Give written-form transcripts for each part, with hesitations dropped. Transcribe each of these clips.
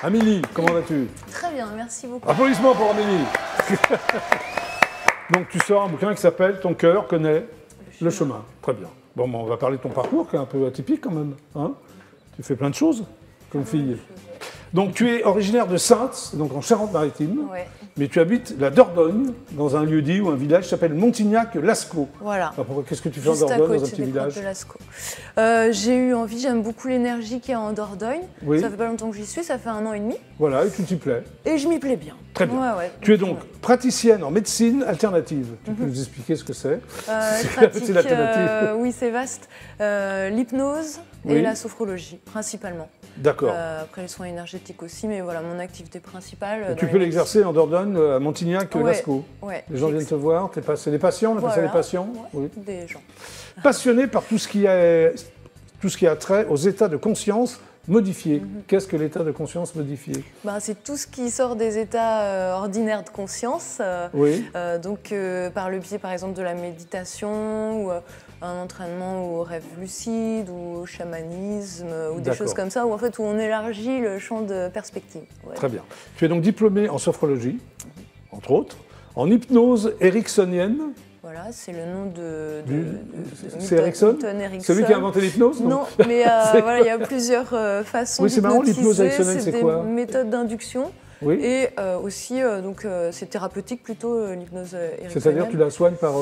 Amélie, comment vas-tu? Très bien, merci beaucoup. Applaudissements pour Amélie. Donc tu sors un bouquin qui s'appelle Ton cœur connaît le chemin. Très bien. Bon, on va parler de ton parcours qui est un peu atypique quand même. Hein, tu fais plein de choses comme fille. Donc tu es originaire de Saintes, donc en Charente-Maritime, Ouais. mais tu habites la Dordogne, dans un lieu-dit ou un village qui s'appelle Montignac-Lascaux. Voilà. Qu'est-ce que tu fais en Juste à Dordogne, dans un côté petit des grottes village? de Lascaux. J'ai eu envie, j'aime beaucoup l'énergie qu'il y a en Dordogne. Oui. Ça fait pas longtemps que j'y suis, ça fait 1 an et demi. Voilà, et tu t'y plais. Et je m'y plais bien. Très bien. Ouais. Tu es donc praticienne en médecine alternative. Tu peux nous expliquer ce que c'est? Je médecine pratique, alternative. oui, c'est vaste. L'hypnose Oui. et la sophrologie, principalement. D'accord. Après les soins énergétiques aussi, mais voilà, mon activité principale. Et tu peux l'exercer en Dordogne, à Montignac-Lascaux. Ouais. Les gens viennent te voir, c'est des patients, on appelle ça des patients? Ouais, Oui. des gens. Passionné par tout ce qui a trait aux états de conscience modifiés. Qu'est-ce que l'état de conscience modifié? C'est tout ce qui sort des états ordinaires de conscience. Oui. Donc par le biais par exemple de la méditation ou un entraînement au rêve lucide ou au chamanisme ou des choses comme ça où en fait où on élargit le champ de perspective. Ouais. Très bien. Tu es donc diplômé en sophrologie, entre autres, en hypnose ericksonienne. Voilà, c'est le nom de c'est Erickson? Celui qui a inventé l'hypnose? Non, mais voilà, il y a plusieurs façons oui, c'est marrant, l'hypnose d'hypnotiser. ericksonienne, c'est des quoi? méthodes d'induction. Oui. Et aussi, c'est thérapeutique plutôt, l'hypnose ericksonienne. C'est-à-dire, tu la soignes par...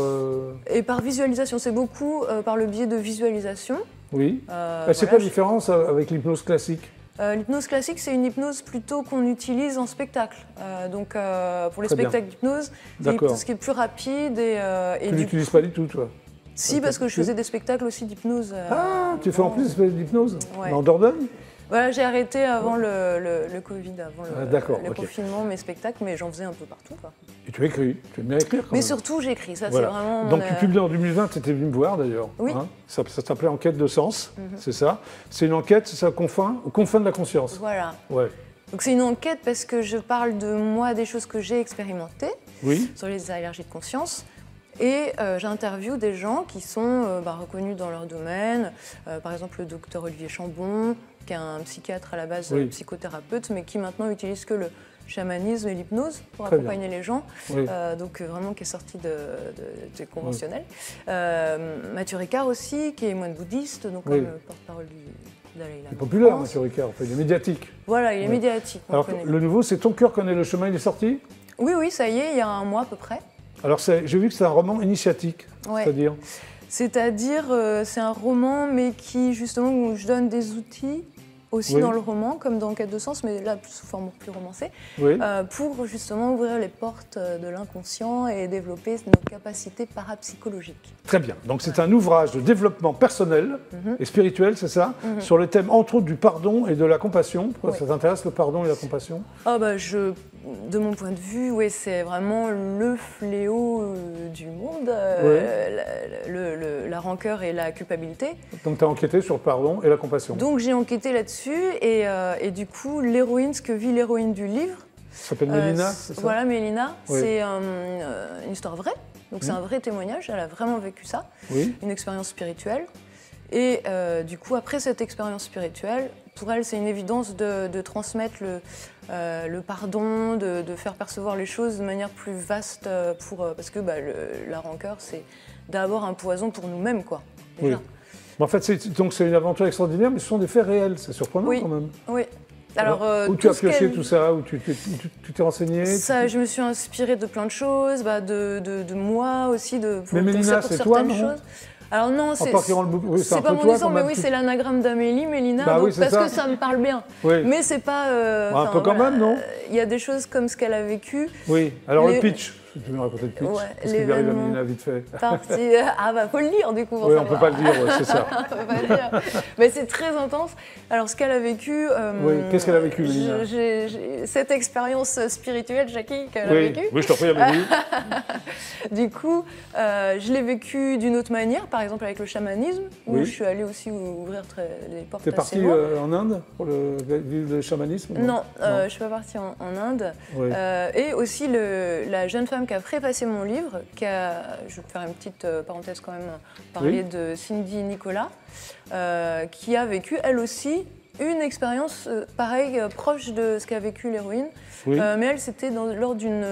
Et par visualisation, c'est beaucoup par le biais de visualisation. Oui. C'est quoi la différence avec l'hypnose classique? L'hypnose classique, c'est une hypnose plutôt qu'on utilise en spectacle. Donc, pour les spectacles d'hypnose, c'est une hypnose qui est plus rapide. Tu n'utilises pas du tout, toi? Si, parce que je faisais des spectacles aussi d'hypnose. Tu fais en plus d'hypnose? Ouais. En Dordogne? Voilà, j'ai arrêté avant le Covid, avant le confinement, mes spectacles, mais j'en faisais un peu partout. Quoi. Et tu écris, tu aimes bien écrire quand mais même. surtout, j'écris, ça voilà. c'est vraiment... Donc tu publies en 2020, tu étais venu me voir d'ailleurs. Oui. Hein, ça s'appelait Enquête de sens, c'est ça. C'est une enquête, c'est ça, aux confins de la conscience. Voilà. Ouais. Donc c'est une enquête parce que je parle de moi, des choses que j'ai expérimentées sur les allergies de conscience. Et j'interviewe des gens qui sont reconnus dans leur domaine, par exemple le docteur Olivier Chambon, qui est un psychiatre à la base, psychothérapeute, mais qui maintenant utilise que le chamanisme et l'hypnose pour accompagner les gens, donc vraiment qui est sorti de conventionnel. Mathieu Ricard aussi, qui est moine bouddhiste, donc comme porte-parole du Dalai Lama. Il est populaire, Mathieu Ricard, il est médiatique. Voilà, il est médiatique. Alors le nouveau, c'est Ton cœur connaît le chemin, il est sorti? Oui, ça y est, il y a 1 mois à peu près. Alors j'ai vu que c'est un roman initiatique, c'est-à-dire? C'est-à-dire, c'est un roman, mais qui, justement, où je donne des outils, aussi dans le roman, comme dans Enquête de sens, mais là, sous forme plus romancée, pour justement ouvrir les portes de l'inconscient et développer nos capacités parapsychologiques. Très bien. Donc c'est un ouvrage de développement personnel et spirituel, c'est ça? Sur le thème, entre autres, du pardon et de la compassion. Pourquoi ça t'intéresse, le pardon et la compassion? De mon point de vue, c'est vraiment le fléau du monde, la rancœur et la culpabilité. Donc tu as enquêté sur le pardon et la compassion. Donc j'ai enquêté là-dessus et du coup, l'héroïne, ce que vit l'héroïne du livre... Ça s'appelle Mélina, c'est ça? Voilà, Mélina, c'est une histoire vraie. Donc c'est un vrai témoignage, elle a vraiment vécu ça, une expérience spirituelle. Et du coup, après cette expérience spirituelle, pour elle, c'est une évidence de transmettre le pardon, de faire percevoir les choses de manière plus vaste, parce que la rancœur, c'est d'abord un poison pour nous-mêmes, quoi. Déjà. En fait, c'est une aventure extraordinaire, mais ce sont des faits réels, c'est surprenant quand même. Oui. Alors, où tu as pioché tout ça, où tu t'es renseigné? Ça, je me suis inspirée de plein de choses, de moi aussi, mais Mélina, c'est toi, non? Alors non, c'est pas mon histoire, mais c'est l'anagramme d'Amélie, Mélina, parce que ça me parle bien. Mais c'est pas... un peu quand même, non? Il y a des choses comme ce qu'elle a vécu. Oui, alors le pitch. Tu peux me raconter le pitch? Qu'est-ce qui lui arrive à Mélina vite fait? Faut le lire du coup. Oui, on ne peut pas le dire, c'est ça. On peut pas le dire. Mais c'est très intense. Alors ce qu'elle a vécu... qu'est-ce qu'elle a vécu, Mélina? Cette expérience spirituelle, Jackie, qu'elle a vécue. Oui, je t'en prie, Amélie. Du coup, je l'ai vécu d'une autre manière, par exemple avec le chamanisme, où je suis allée aussi ouvrir les portes. T'es partie en Inde pour vivre le chamanisme? Non, je ne suis pas partie en Inde. Et aussi la jeune femme qui a préfacé mon livre, je vais faire une petite parenthèse quand même, parler de Cindy Nicolas, qui a vécu elle aussi une expérience pareille, proche de ce qu'a vécu l'héroïne. Oui. Mais elle, c'était lors d'une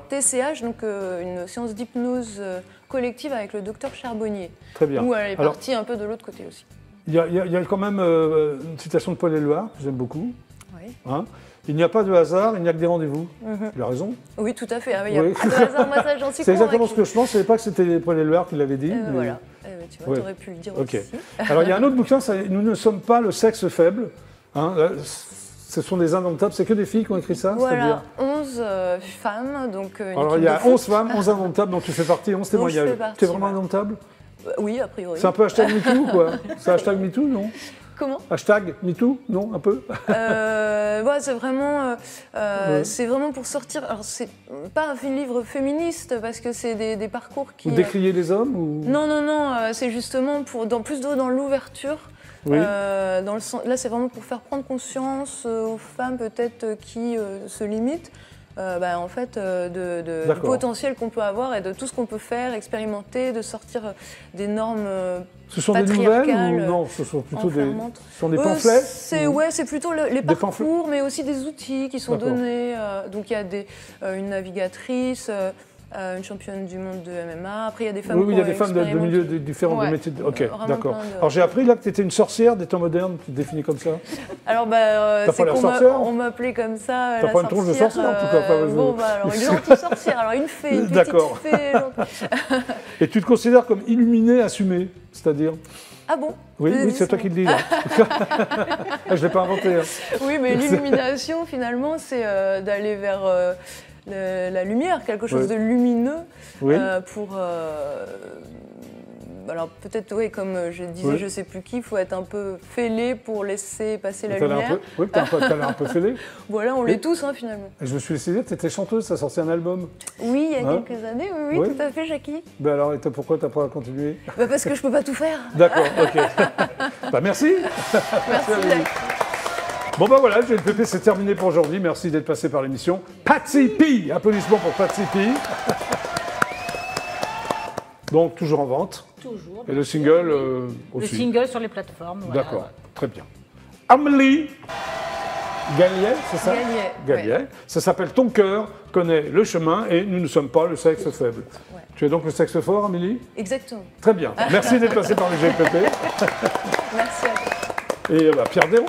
TCH, donc une séance d'hypnose collective avec le docteur Charbonnier. Très bien. Où elle est partie un peu de l'autre côté aussi. Il y a quand même une citation de Paul Éluard que j'aime beaucoup. Oui. Hein, il n'y a pas de hasard, il n'y a que des rendez-vous. Tu as raison. Oui, tout à fait. Il n'y a pas de hasard, moi ça j'en suis convaincue. C'est exactement ce que je pense. Je ne savais pas que c'était Paul Éluard qui l'avait dit. Mais... Voilà. Tu vois, aurais pu le dire aussi. Alors il y a un autre bouquin, Nous ne sommes pas le sexe faible. Hein, là, ce sont des indomptables. C'est que des filles qui ont écrit ça? Voilà, 11 femmes. Donc, alors il y a 11 femmes, 11 indomptables dont tu fais partie, 11 témoignages. Tu es vraiment indomptable? Oui, a priori. C'est un peu hashtag MeToo, quoi. C'est hashtag MeToo, non? Comment? Hashtag MeToo, non, un peu? Ouais, c'est vraiment pour sortir. Alors, c'est pas un livre féministe parce que c'est des parcours qui. Vous décriez les hommes ou... Non, c'est justement plus dans l'ouverture. Oui. Là, c'est vraiment pour faire prendre conscience aux femmes peut-être qui se limitent. En fait, du potentiel qu'on peut avoir et de tout ce qu'on peut faire, expérimenter, de sortir des normes ce sont des nouvelles ou non? Ce sont plutôt des pamphlets? C'est plutôt les parcours, mais aussi des outils qui sont donnés. Donc il y a une navigatrice, une championne du monde de MMA. Après, il y a des femmes il y a des femmes de milieux différents de métiers. Ok, d'accord. Alors j'ai appris là que tu étais une sorcière des temps modernes, tu te définis comme ça? Alors, c'est qu'on m'appelait comme ça. T'as pas une tronche de sorcière en tout cas? Alors une gentille sorcière, alors une fée, une petite fée. Et tu te considères comme illuminée, assumée, c'est-à-dire? Ah bon? Oui, c'est toi qui le dis là. Je ne l'ai pas inventé. Hein. Oui, mais l'illumination finalement, c'est d'aller vers la lumière, quelque chose de lumineux pour... alors peut-être, comme je disais, je ne sais plus qui, il faut être un peu fêlé pour laisser passer la lumière. Oui, tu as l'air un peu fêlé. Voilà, on l'est tous finalement. Et je me suis laissé dire que tu étais chanteuse, tu as sorti un album. Oui, il y a quelques années, oui, tout à fait, Jackie. Alors, pourquoi tu n'as pas continué? Parce que je ne peux pas tout faire. D'accord, ok. Merci. Merci. Bon voilà, GLPP, c'est terminé pour aujourd'hui. Merci d'être passé par l'émission. Patsy P, applaudissements pour Patsy P. Donc toujours en vente. Toujours. Et le single aussi. Le single sur les plateformes. Voilà. D'accord, très bien. Amélie Galliet, c'est ça? Galliet. Ouais. Ça s'appelle Ton cœur connaît le chemin et nous ne sommes pas le sexe faible. Ouais. Tu es donc le sexe fort, Amélie? Exactement. Très bien. Merci d'être passé par le GLPP. Merci à toi. Et Pierre Desron.